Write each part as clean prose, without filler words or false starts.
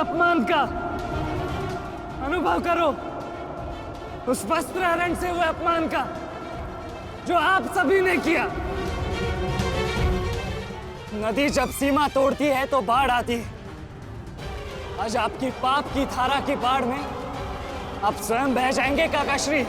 अपमान का अनुभव करो, उस वस्त्र हरण से हुए अपमान का जो आप सभी ने किया। नदी जब सीमा तोड़ती है तो बाढ़ आती है। आज आपकी पाप की धारा की बाढ़ में आप स्वयं बह जाएंगे काकाश्री।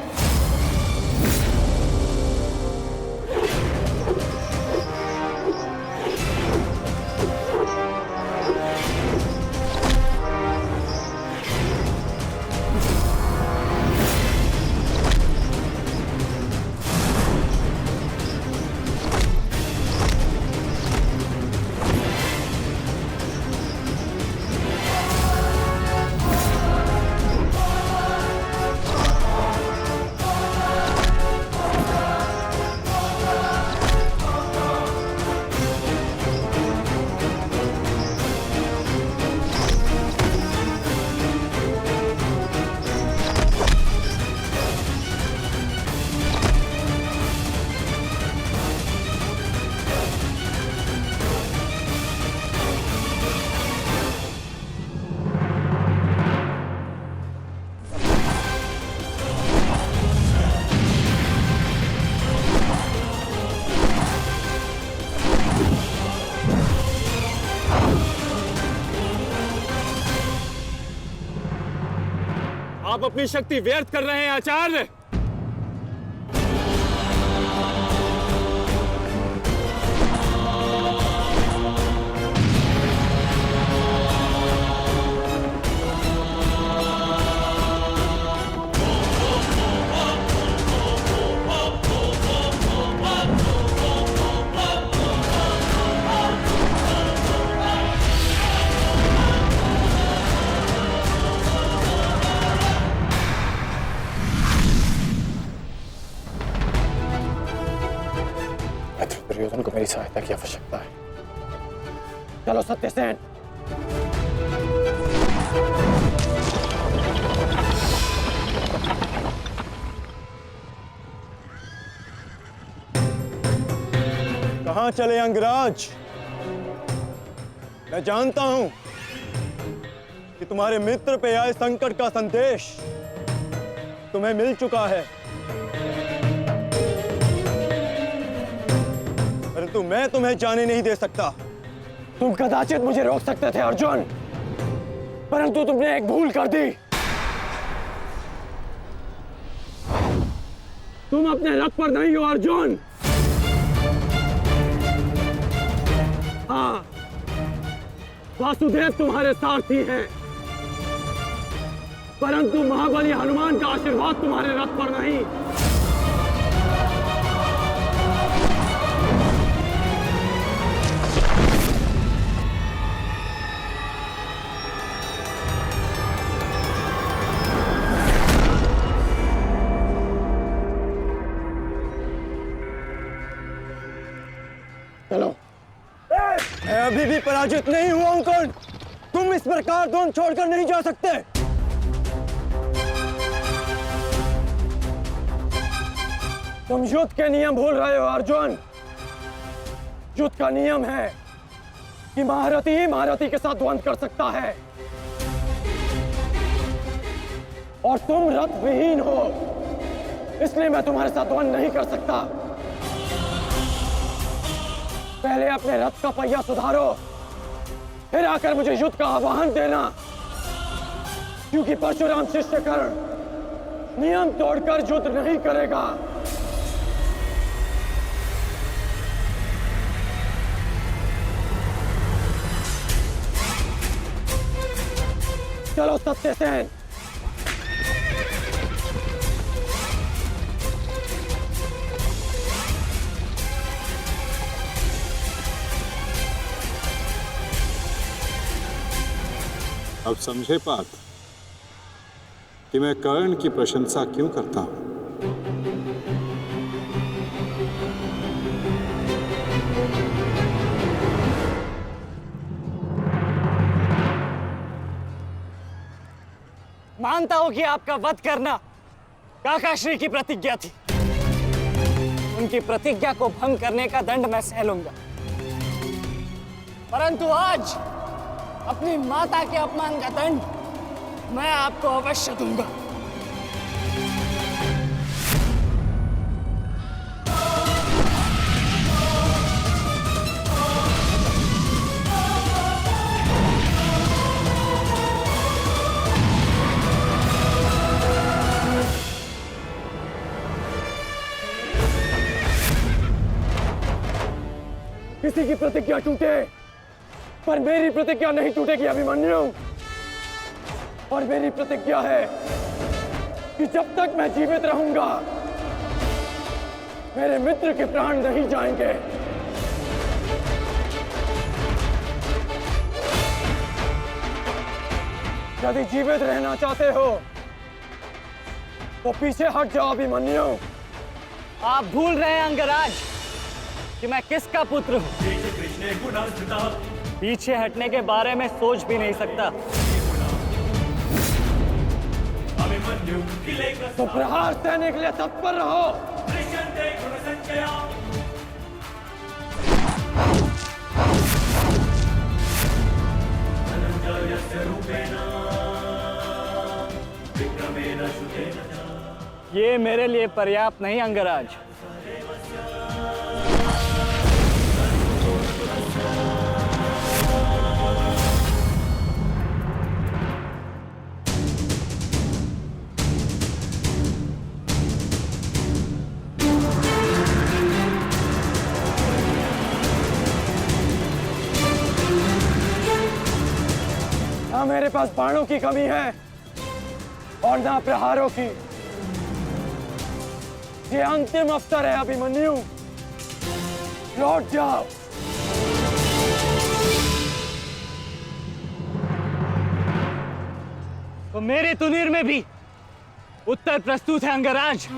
आप अपनी शक्ति व्यर्थ कर रहे हैं आचार्य। दुर्योधन को मेरी सहायता की आवश्यकता है। चलो सत्यसेन। कहां चले अंगराज? मैं जानता हूं कि तुम्हारे मित्र पे आए संकट का संदेश तुम्हें मिल चुका है, परंतु मैं तुम्हें जाने नहीं दे सकता। तुम कदाचित मुझे रोक सकते थे अर्जुन, परंतु तुमने एक भूल कर दी। तुम अपने रथ पर नहीं हो अर्जुन। हाँ, वासुदेव तुम्हारे सारथी हैं, परंतु महाबली हनुमान का आशीर्वाद तुम्हारे रथ पर नहीं। चलो। मैं अभी भी पराजित नहीं हुआ हूं कर्ण। तुम इस प्रकार द्रोण छोड़कर नहीं जा सकते। तुम युद्ध के नियम भूल रहे हो अर्जुन। युद्ध का नियम है कि महारथी ही महारथी के साथ द्वंद्व कर सकता है, और तुम रथ विहीन हो, इसलिए मैं तुम्हारे साथ द्वंद्व नहीं कर सकता। पहले अपने रथ का पहिया सुधारो, फिर आकर मुझे युद्ध का आह्वान देना, क्योंकि परशुराम शिष्य कर्ण नियम तोड़कर युद्ध नहीं करेगा। चलो सत्यसेन। अब समझे पार्थ कि मैं कर्ण की प्रशंसा क्यों करता हूं। मानता हूं कि आपका वध करना काकाश्री की प्रतिज्ञा थी। उनकी प्रतिज्ञा को भंग करने का दंड मैं सह लूंगा, परंतु आज अपनी माता के अपमान का दंड मैं आपको अवश्य दूंगा। किसी की प्रतिज्ञा टूटे पर मेरी प्रतिज्ञा नहीं टूटेगी अभिमन्यु। और मेरी प्रतिज्ञा है कि जब तक मैं जीवित रहूंगा मेरे मित्र के प्राण नहीं जाएंगे। यदि जीवित रहना चाहते हो तो पीछे हट जाओ अभिमन्यु। आप भूल रहे हैं अंगराज कि मैं किसका पुत्र हूं। पीछे हटने के बारे में सोच भी नहीं सकता। तो प्रहार सहने के लिए तत्पर रहो। ये मेरे लिए पर्याप्त नहीं अंगराज। ना मेरे पास बाणों की कमी है और ना प्रहारों की। ये अंतिम अवसर है अभिमन्यु, लौट जाओ। तो मेरे तुनीर में भी उत्तर प्रस्तुत है अंगराज।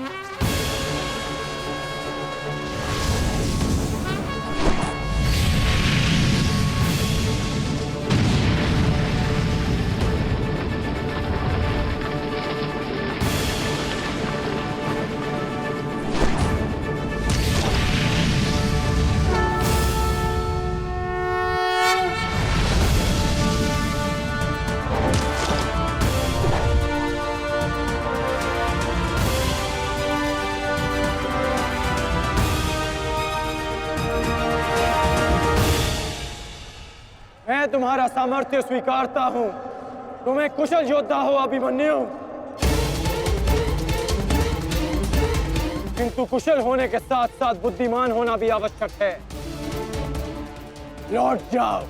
मैं तुम्हारा सामर्थ्य स्वीकारता हूं। तुम एक कुशल योद्धा हो अभिमन्यु, किंतु कुशल होने के साथ साथ बुद्धिमान होना भी आवश्यक है। लौट जाओ।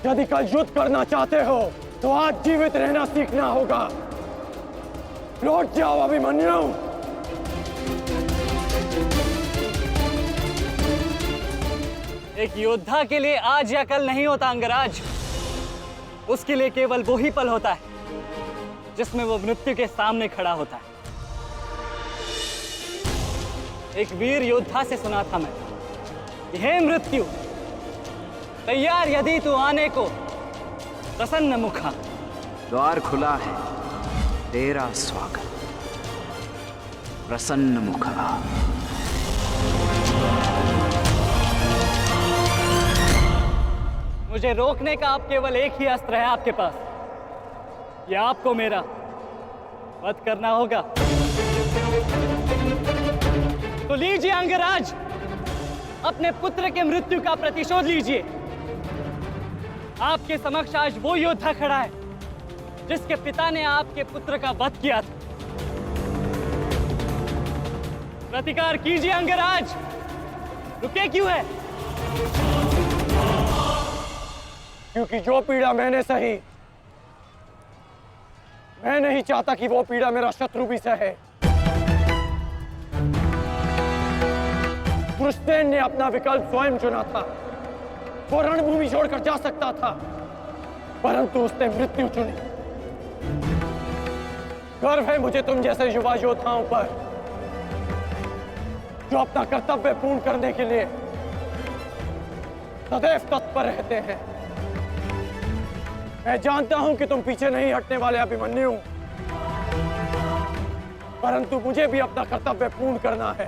यदि कल युद्ध करना चाहते हो तो आज जीवित रहना सीखना होगा। लौट जाओ अभिमन्यु। एक योद्धा के लिए आज या कल नहीं होता अंगराज। उसके लिए केवल वो ही पल होता है जिसमें वो मृत्यु के सामने खड़ा होता है। एक वीर योद्धा से सुना था मैं, हे मृत्यु, तैयार यदि तू आने को, प्रसन्न मुखा। द्वार खुला है, तेरा स्वागत, प्रसन्न मुखा। मुझे रोकने का अब केवल एक ही अस्त्र है आपके पास। यह आपको मेरा वध करना होगा। तो लीजिए अंगराज, अपने पुत्र के मृत्यु का प्रतिशोध लीजिए। आपके समक्ष आज वो योद्धा खड़ा है जिसके पिता ने आपके पुत्र का वध किया था। प्रतिकार कीजिए अंगराज, रुके क्यों है? क्योंकि जो पीड़ा मैंने सही, मैं नहीं चाहता कि वो पीड़ा मेरा शत्रु भी सहे। कृष्ण ने अपना विकल्प स्वयं चुना था। वो रणभूमि छोड़कर जा सकता था, परंतु उसने मृत्यु चुनी। गर्व है मुझे तुम जैसे युवा योद्धाओं पर, जो अपना कर्तव्य पूर्ण करने के लिए सदैव तत्पर रहते हैं। मैं जानता हूं कि तुम पीछे नहीं हटने वाले अभिमन्यु, परंतु मुझे भी अपना कर्तव्य पूर्ण करना है।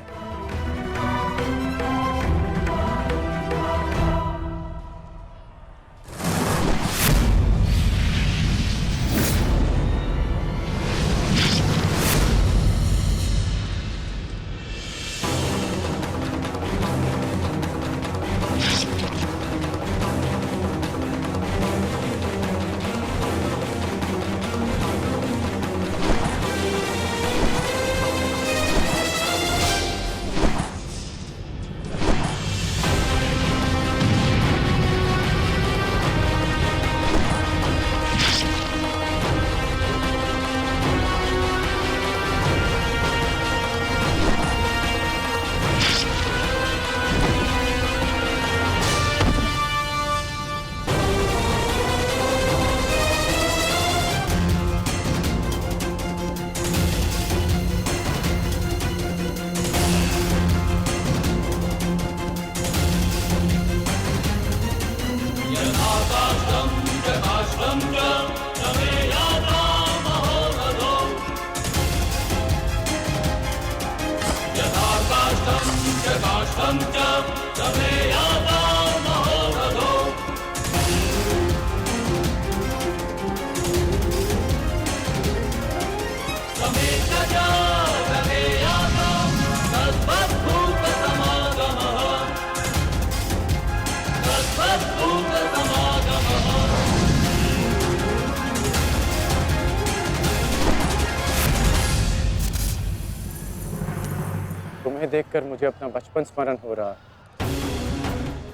तुम्हें देखकर मुझे अपना बचपन स्मरण हो रहा है।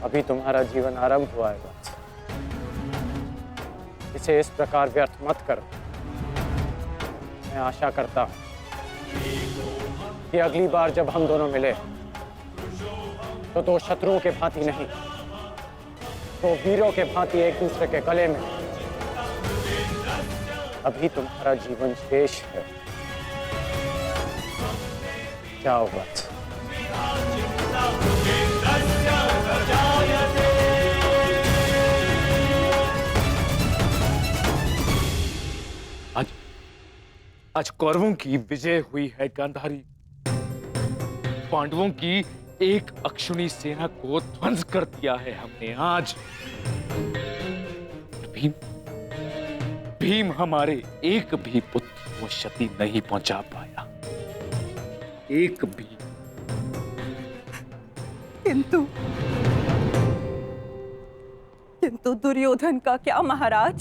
अभी तुम्हारा जीवन आरंभ हुआ है वत्स। इसे इस प्रकार व्यर्थ मत करो। मैं आशा करता हूं कि अगली बार जब हम दोनों मिले तो दो शत्रुओं के भांति नहीं, तो वीरों के भांति एक दूसरे के गले में। अभी तुम्हारा जीवन शेष है। जाओ वत्स। आज कौरवों की विजय हुई है गांधारी। पांडवों की एक अक्षुणी सेना को ध्वंस कर दिया है हमने आज। भीम हमारे एक भी पुत्र को क्षति नहीं पहुंचा पाया, एक भी। किंतु दुर्योधन का क्या महाराज?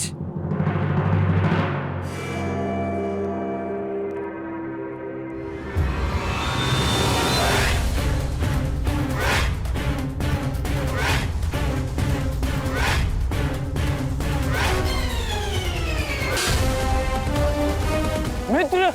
मित्र,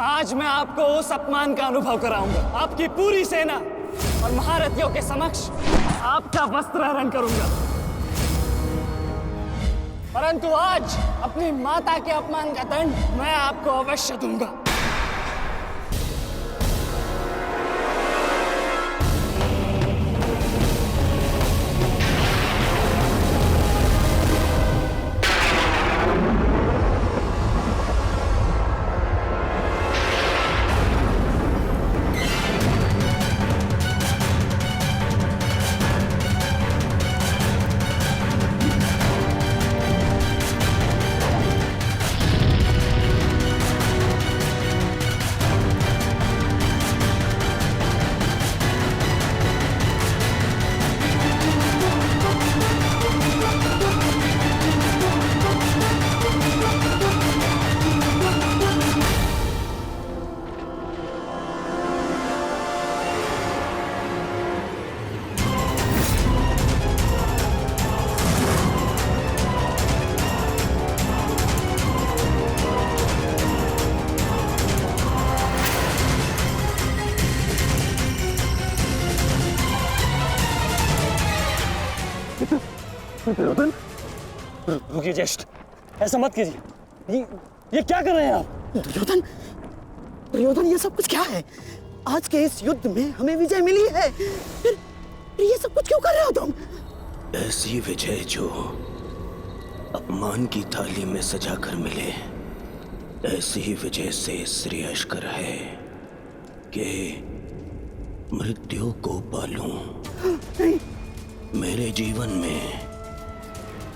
आज मैं आपको उस अपमान का अनुभव कराऊंगा। आपकी पूरी सेना और महारथियों के समक्ष आपका वस्त्र हरण करूंगा। परंतु आज अपनी माता के अपमान का दंड मैं आपको अवश्य दूंगा। दुर्योधन, रुकिए ज्येष्ठ, ऐसा मत कीजिए। ये क्या कर रहे हैं आप? दुर्योधन, दुर्योधन, ये सब कुछ क्या है? आज के इस युद्ध में हमें विजय मिली है, फिर ये सब कुछ क्यों कर रहे हो तुम? ऐसी विजय जो अपमान की थाली में सजा कर मिले, ऐसी ही विजय से श्रेयस्कर है कि मृत्यु को पालूं। नहीं। मेरे जीवन में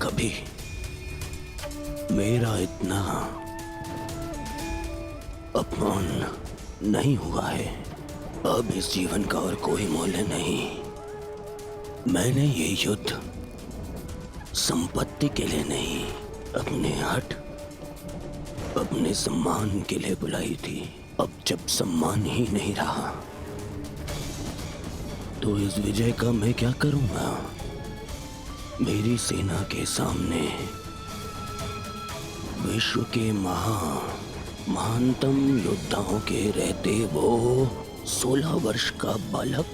कभी मेरा इतना अपमान नहीं हुआ है। अब इस जीवन का और कोई मूल्य नहीं। मैंने ये युद्ध संपत्ति के लिए नहीं, अपने हट, अपने सम्मान के लिए बुलाई थी। अब जब सम्मान ही नहीं रहा तो इस विजय का मैं क्या करूंगा? मेरी सेना के सामने विश्व के महानतम योद्धाओं के रहते वो 16 वर्ष का बालक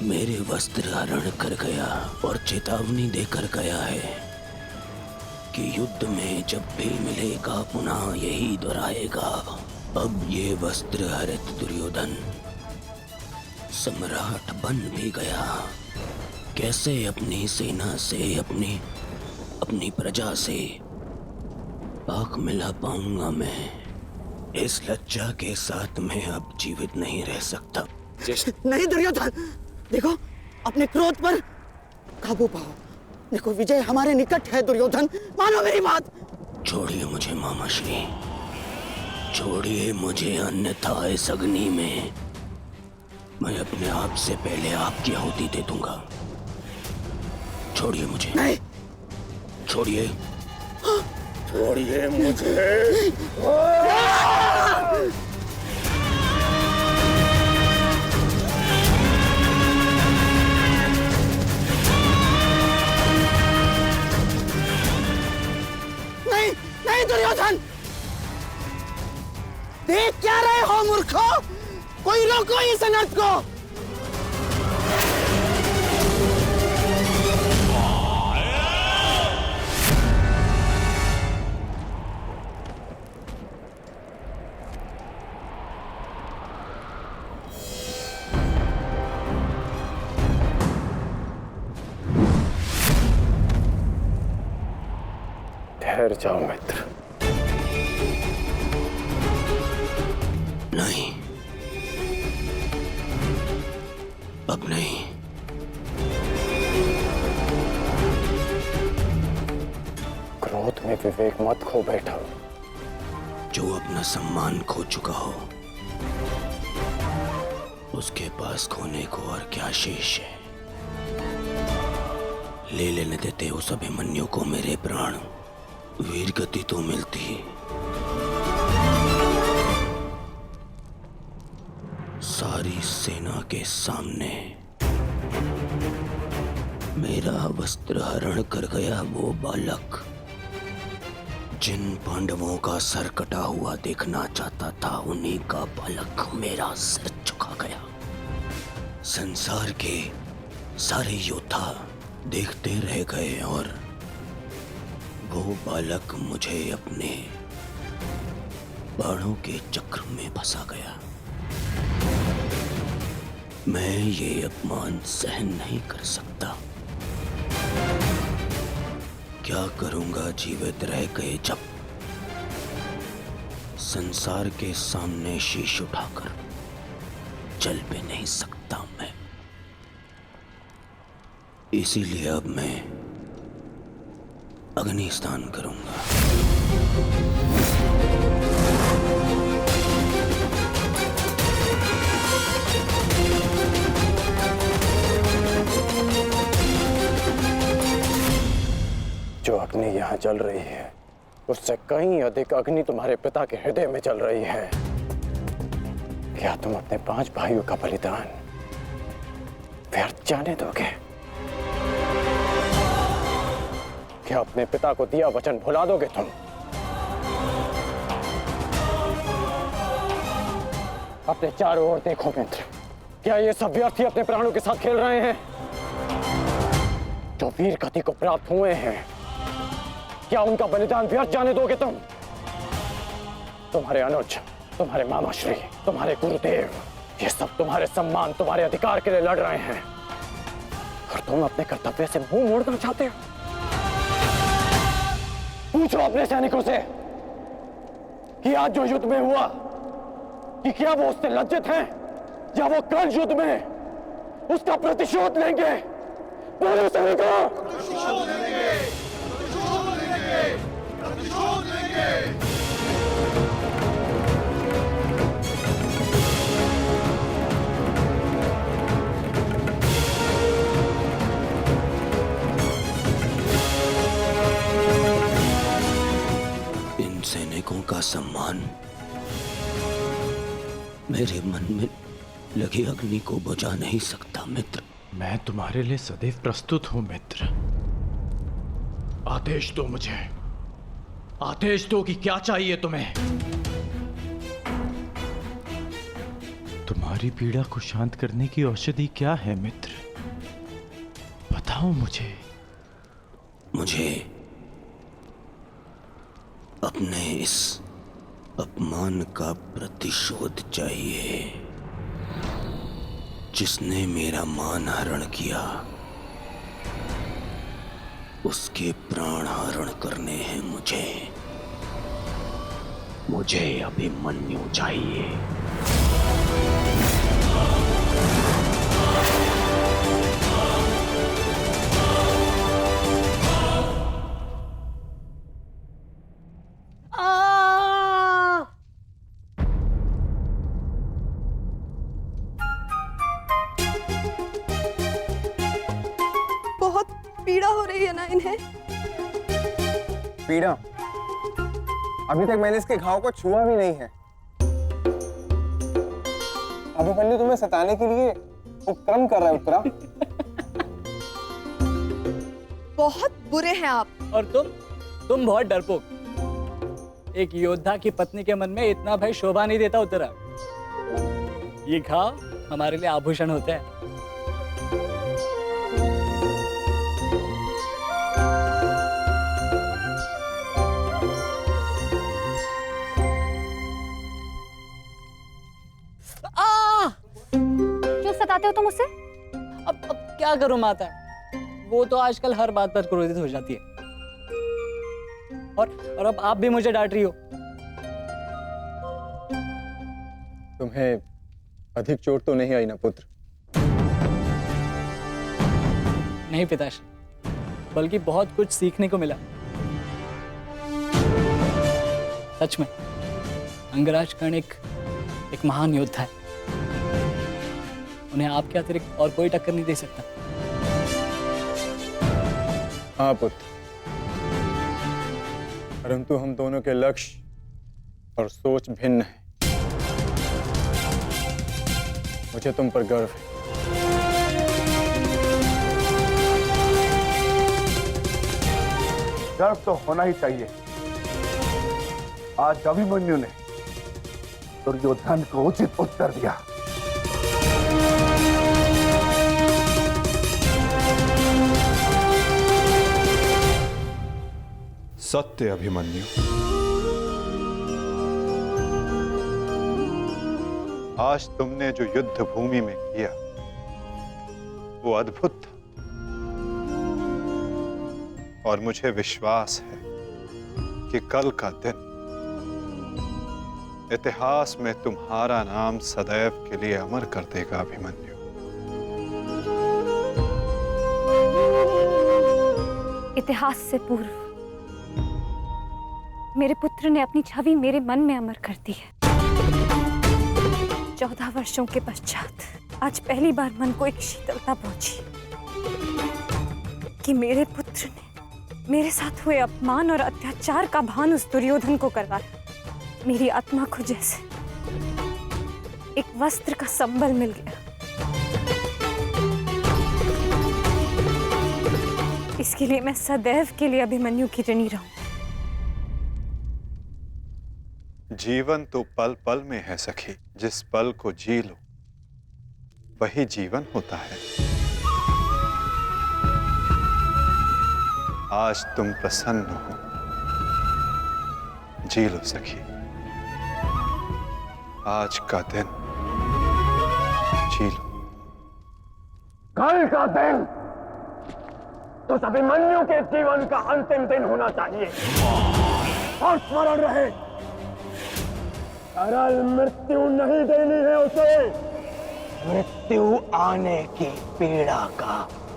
मेरे वस्त्र हरण कर गया और चेतावनी देकर गया है कि युद्ध में जब भी मिलेगा पुनः यही दोहराएगा। अब ये वस्त्र हरित दुर्योधन सम्राट बन भी गया, कैसे अपनी सेना से, अपनी प्रजा से आंख मिला पाऊंगा मैं? इस लज्जा के साथ मैं अब जीवित नहीं रह सकता। नहीं दुर्योधन, देखो अपने क्रोध पर काबू पाओ। देखो विजय हमारे निकट है दुर्योधन, मानो मेरी बात। छोड़िए मुझे मामाश्री, छोड़िए मुझे, अन्यथा इस अग्नि में मैं अपने आप से पहले आपकी आहुति दे दूंगा। छोड़िए मुझे। नहीं। छोड़िए, छोड़िए मुझे। नहीं नहीं दुर्योधन, देख क्या रहे हो मूर्खों? कोई रोको इस अनर्थ को। ठहर जाओ मित्र। नहीं, अब नहीं। क्रोध में विवेक मत खो बैठा। जो अपना सम्मान खो चुका हो उसके पास खोने को और क्या शेष है? ले लेने देते उस अभिमन्यु को मेरे प्राण, वीर गति तो मिलती। सारी सेना के सामने मेरा वस्त्र हरण कर गया वो बालक, जिन पांडवों का सर कटा हुआ देखना चाहता था, उन्हीं का बालक मेरा सर झुका गया। संसार के सारे योद्धा देखते रह गए और वो बालक मुझे अपने बाणों के चक्र में फंसा गया। मैं ये अपमान सहन नहीं कर सकता। क्या करूंगा जीवित रह गए जब संसार के सामने शीश उठाकर चल भी नहीं सकता मैं। इसीलिए अब मैं अग्नि स्नान करूंगा। जो अग्नि यहाँ जल रही है उससे कहीं अधिक अग्नि तुम्हारे पिता के हृदय में जल रही है। क्या तुम अपने 5 भाइयों का बलिदान व्यर्थ जाने दोगे? क्या अपने पिता को दिया वचन भुला दोगे तुम? अपने चारों ओर देखो मित्र, क्या ये सब व्यर्थी अपने प्राणों के साथ खेल रहे हैं? जो वीर गति को प्राप्त हुए हैं, क्या उनका बलिदान व्यर्थ जाने दोगे तुम? तुम्हारे अनुज, तुम्हारे मामाश्री, तुम्हारे गुरुदेव, ये सब तुम्हारे सम्मान, तुम्हारे अधिकार के लिए लड़ रहे हैं और तुम अपने कर्तव्य से मुंह मोड़ना चाहते हो। पूछो अपने सैनिकों से कि आज जो युद्ध में हुआ कि क्या वो उससे लज्जित हैं या वो कल युद्ध में उसका प्रतिशोध लेंगे? बोलो सैनिकों। प्रतिशोध लेंगे, प्रतिशोध लेंगे, प्रतिशोध लेंगे। इन सैनिकों का सम्मान मेरे मन में लगी अग्नि को बुझा नहीं सकता मित्र। मैं तुम्हारे लिए सदैव प्रस्तुत हूं मित्र। आदेश दो मुझे, आदेश दो कि क्या चाहिए तुम्हें। तुम्हारी पीड़ा को शांत करने की औषधि क्या है मित्र? बताओ मुझे। मुझे अपने इस अपमान का प्रतिशोध चाहिए। जिसने मेरा मान हरण किया उसके प्राण हरण करने हैं मुझे। मुझे अभिमन्यु चाहिए। बहुत पीड़ा हो रही है ना इन्हें? पीड़ा? अभी तक मैंने इसके घाव को छुआ भी नहीं है। अभिमन्यु तुम्हें सताने के लिए उपक्रम कर रहा है उत्तरा। बहुत बुरे हैं आप। और तुम बहुत डरपोक। एक योद्धा की पत्नी के मन में इतना भय शोभा नहीं देता उत्तरा। ये घाव हमारे लिए आभूषण होते हैं। क्यों सताते हो तुम उसे? अब क्या करूं माता, वो तो आजकल हर बात पर क्रोधित हो जाती है। और अब आप भी मुझे डांट रही हो। तुम्हें अधिक चोट तो नहीं आई ना पुत्र? नहीं पिताश्री, बल्कि बहुत कुछ सीखने को मिला। सच में अंगराज कर्ण एक महान योद्धा है। उन्हें आपके अतिरिक्त और कोई टक्कर नहीं दे सकता। हाँ पुत्र, परंतु हम दोनों के लक्ष्य और सोच भिन्न हैं। मुझे तुम पर गर्व है। गर्व तो होना ही चाहिए। आज अभिमन्यु ने दुर्योधन को उचित उत्तर दिया। सत्य अभिमन्यु, आज तुमने जो युद्ध भूमि में किया वो अद्भुत था, और मुझे विश्वास है कि कल का दिन इतिहास में तुम्हारा नाम सदैव के लिए अमर कर देगा अभिमन्यु। इतिहास से पूर्व मेरे पुत्र ने अपनी छवि मेरे मन में अमर कर दी है। 14 वर्षों के पश्चात आज पहली बार मन को एक शीतलता पहुंची कि मेरे पुत्र ने मेरे साथ हुए अपमान और अत्याचार का भान उस दुर्योधन को करवाया। मेरी आत्मा को जैसे एक वस्त्र का संबल मिल गया। इसके लिए मैं सदैव के लिए अभिमन्यु की ऋणी रहूं। जीवन तो पल पल में है सखी। जिस पल को जी लो वही जीवन होता है। आज तुम प्रसन्न हो, जी लो सखी। आज का दिन जी लो। कल का दिन तो अभिमन्यु के जीवन का अंतिम दिन होना चाहिए। और स्मरण रहे, सरल मृत्यु नहीं देनी है उसे। मृत्यु आने की पीड़ा का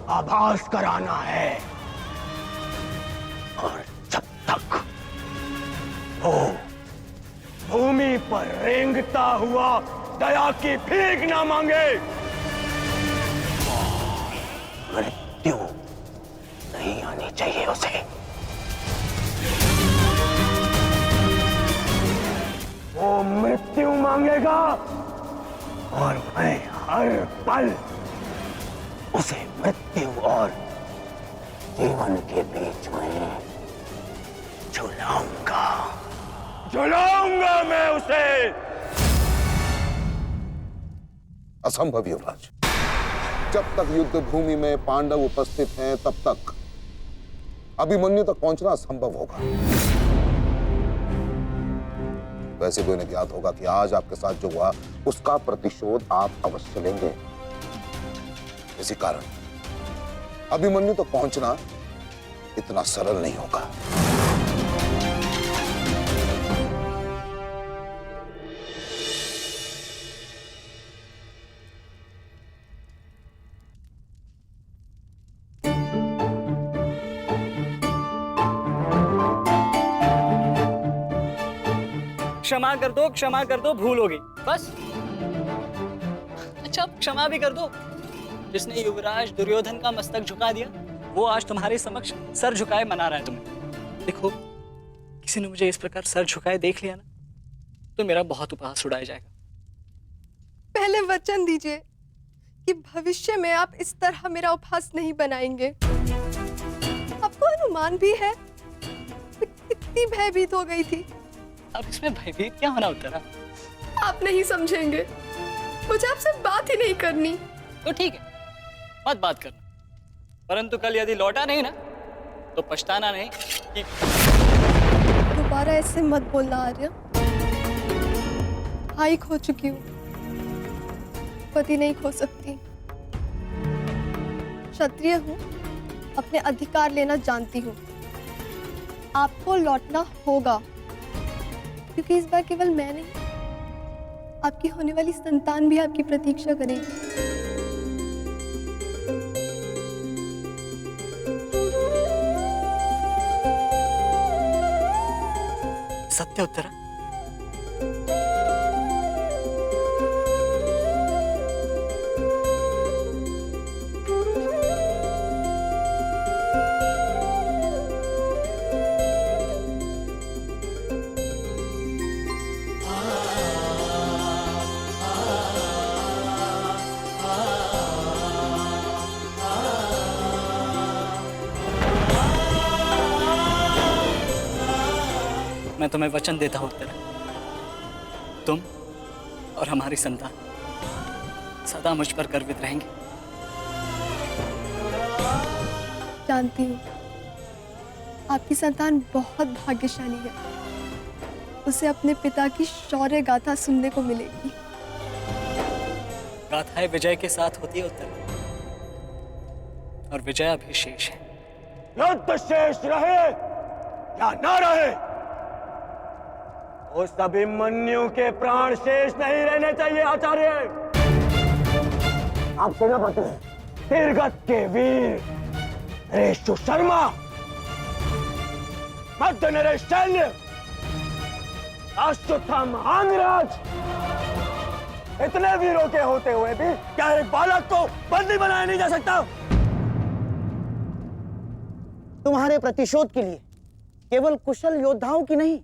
आभास कराना है। और जब तक वो भूमि पर रेंगता हुआ दया की भीख ना मांगे, मृत्यु नहीं आनी चाहिए उसे। वो मृत्यु मांगेगा और मैं हर पल उसे मृत्यु और जीवन के बीच में झुलाऊंगा। झुलाऊंगा मैं उसे। असंभव युवराज, जब तक युद्ध भूमि में पांडव उपस्थित हैं तब तक अभिमन्यु तक पहुंचना असंभव होगा। वैसे भी उन्हें ज्ञात होगा कि आज आपके साथ जो हुआ उसका प्रतिशोध आप अवश्य लेंगे। इसी कारण अभिमन्यु तक पहुंचना इतना सरल नहीं होगा। क्षमा कर दो, भूल हो गई बस। अच्छा क्षमा भी कर दो। जिसने युवराज दुर्योधन का मस्तक झुका दिया वो आज तुम्हारे समक्ष सर झुकाए मना रहा है तुम्हें। देखो किसी ने मुझे इस प्रकार सर झुकाए देख लिया ना तो मेरा बहुत उपहास उड़ाया जाएगा। पहले वचन दीजिए कि भविष्य में आप इस तरह मेरा उपहास नहीं बनाएंगे। आपको अनुमान भी है मैं कितनी भयभीत हो गई थी। अब इसमें भयभीत क्या होना उत्तरा? आप नहीं समझेंगे, मुझे आपसे बात ही नहीं करनी। तो ठीक है मत बात करना, परंतु कल यदि लौटा नहीं ना तो पछताना नहीं कि दोबारा ऐसे मत बोलना आर्य। भाई खो चुकी हूँ, पति नहीं खो सकती। क्षत्रिय हूँ, अपने अधिकार लेना जानती हूँ। आपको लौटना होगा क्योंकि इस बार केवल मैं नहीं आपकी होने वाली संतान भी आपकी प्रतीक्षा करेगी। सत्य उत्तरा? मैं तुम्हें वचन देता हूं उत्तरा, तुम और हमारी संतान सदा मुझ पर गर्वित रहेंगे। जानती हूँ आपकी संतान बहुत भाग्यशाली है। उसे अपने पिता की शौर्य गाथा सुनने को मिलेगी। गाथाएं विजय के साथ होती है उत्तरा, और विजय अभी शेष है। युद्ध शेष रहे या न रहे, उस अभिमन्यु के प्राण शेष नहीं रहने चाहिए आचार्य। आप सेनापति तीरगत के वीर रेशु शर्मा, मध्य नरेश शैल्य, अश्वत्थामा अंगराज, इतने वीरों के होते हुए भी क्या एक बालक को बंदी बनाया नहीं जा सकता? तुम्हारे प्रतिशोध के लिए केवल कुशल योद्धाओं की नहीं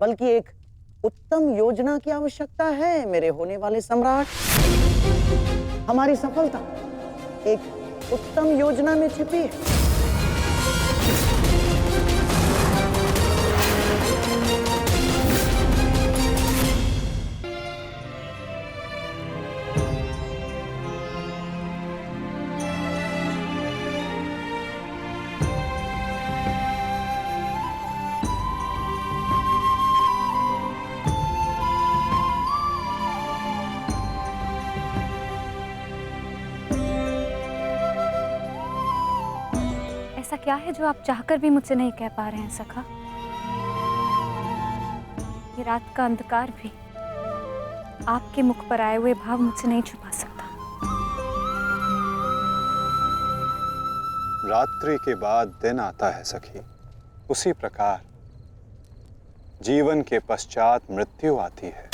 बल्कि एक उत्तम योजना की आवश्यकता है मेरे होने वाले सम्राट। हमारी सफलता एक उत्तम योजना में छिपी है। ऐसा क्या है जो आप चाहकर भी मुझसे नहीं कह पा रहे हैं सखा? ये रात का अंधकार भी आपके मुख पर आए हुए भाव मुझसे नहीं छुपा सकता। रात्रि के बाद दिन आता है सखी, उसी प्रकार जीवन के पश्चात मृत्यु आती है।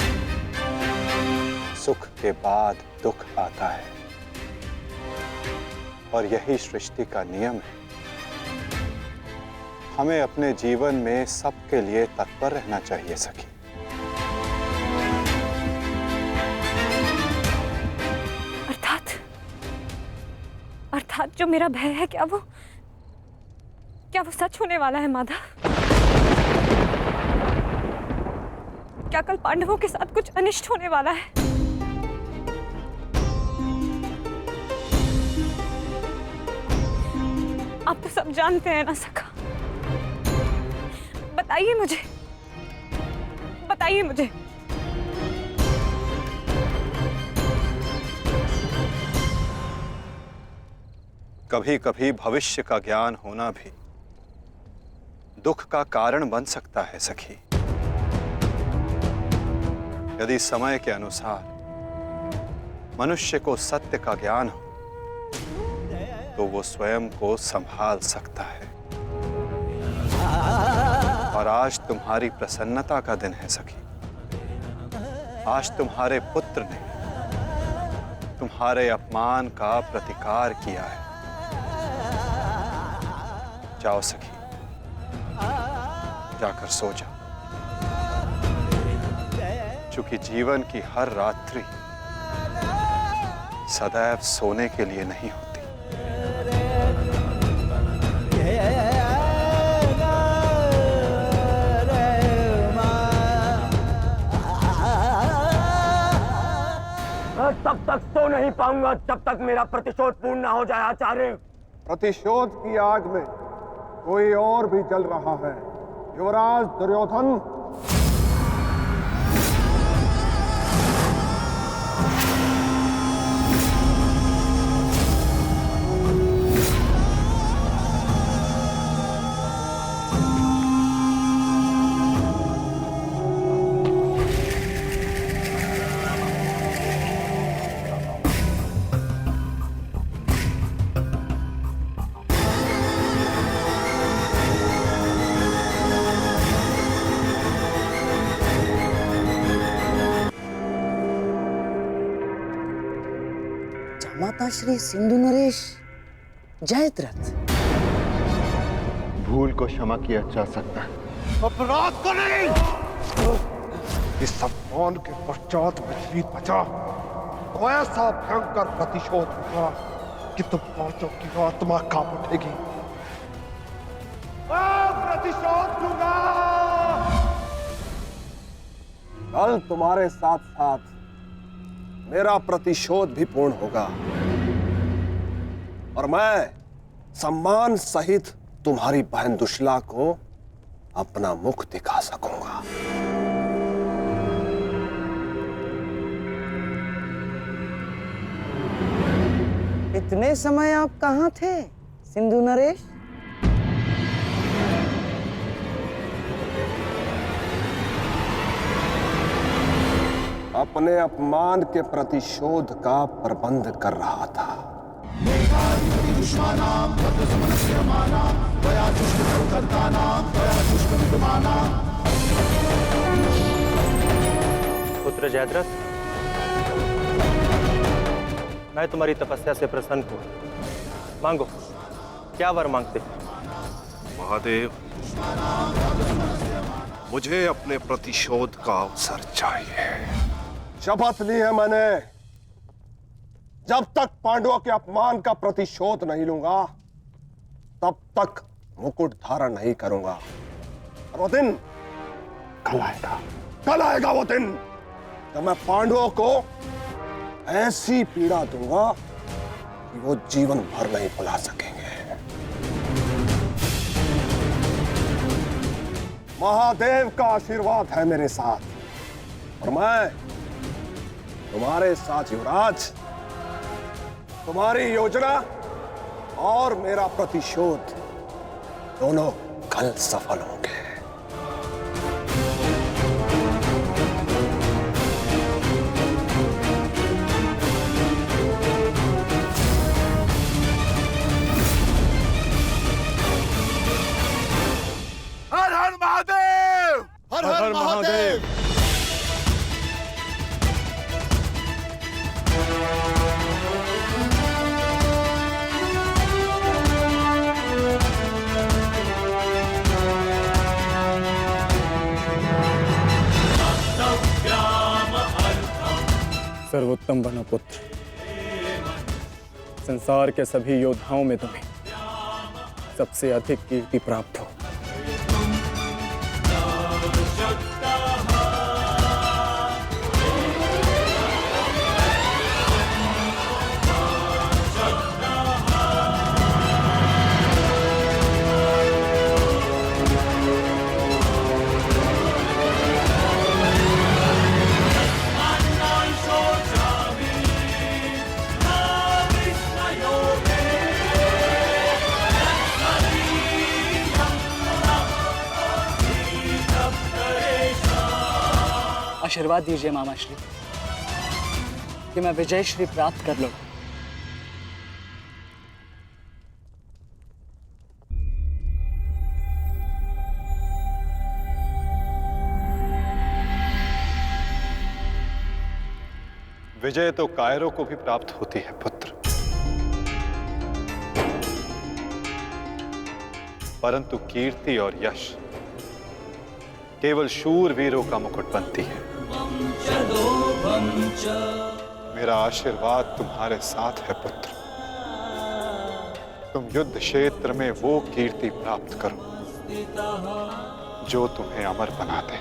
सुख के बाद दुख आता है और यही सृष्टि का नियम है। हमें अपने जीवन में सबके लिए तत्पर रहना चाहिए सखी। अर्थात जो मेरा भय है क्या वो सच होने वाला है माधव? क्या कल पांडवों के साथ कुछ अनिष्ट होने वाला है? आप तो सब जानते हैं ना सखा। बताइए बताइए मुझे। कभी कभी भविष्य का ज्ञान होना भी दुख का कारण बन सकता है सखी। यदि समय के अनुसार मनुष्य को सत्य का ज्ञान हो तो वो स्वयं को संभाल सकता है। और आज तुम्हारी प्रसन्नता का दिन है सखी। आज तुम्हारे पुत्र ने तुम्हारे अपमान का प्रतिकार किया है। जाओ सखी, जाकर सो जाओ। चूंकि जीवन की हर रात्रि सदैव सोने के लिए नहीं होती। मैं तब तक सो नहीं पाऊंगा जब तक मेरा प्रतिशोध पूर्ण ना हो जाए आचार्य। प्रतिशोध की आग में कोई और भी जल रहा है। युवराज दुर्योधन, माता श्री सिंधु नरेश जयद्रथ। भूल को क्षमा किया जा सकता है, अपराध को नहीं। इस अपमान के पश्चात में जीत बचा तो ऐसा भयंकर प्रतिशोध होगा कि तुम पांचों की आत्मा कांप उठेगी। प्रतिशोध दूंगा। कल तुम्हारे साथ साथ मेरा प्रतिशोध भी पूर्ण होगा और मैं सम्मान सहित तुम्हारी बहन दुशला को अपना मुख दिखा सकूंगा। इतने समय आप कहाँ थे सिंधु नरेश? अपने अपमान के प्रतिशोध का प्रबंध कर रहा था। पुत्र जयद्रथ, मैं तुम्हारी तपस्या से प्रसन्न हूं। मांगो, क्या वर मांगते? महादेव, मुझे अपने प्रतिशोध का अवसर चाहिए। शपथ ली है मैंने, जब तक पांडवों के अपमान का प्रतिशोध नहीं लूंगा तब तक मुकुट धारण नहीं करूंगा। और वो दिन कल आएगा, कल आएगा वो दिन जब मैं पांडवों को ऐसी पीड़ा दूंगा कि वो जीवन भर नहीं भुला सकेंगे। महादेव का आशीर्वाद है मेरे साथ और मैं तुम्हारे साथ युवराज। तुम्हारी योजना और मेरा प्रतिशोध दोनों कल सफल होंगे। हर हर महादेव, हर हर महादेव। सर्वोत्तम बनो पुत्र, संसार के सभी योद्धाओं में तुम्हें सबसे अधिक कीर्ति प्राप्त हो। आशीर्वाद दीजिए मामा श्री कि मैं विजय श्री प्राप्त कर लूं। विजय तो कायरों को भी प्राप्त होती है पुत्र, परंतु कीर्ति और यश केवल शूरवीरों का मुकुट बनती है। मेरा आशीर्वाद तुम्हारे साथ है पुत्र। तुम युद्ध क्षेत्र में वो कीर्ति प्राप्त करो जो तुम्हें अमर बना दे।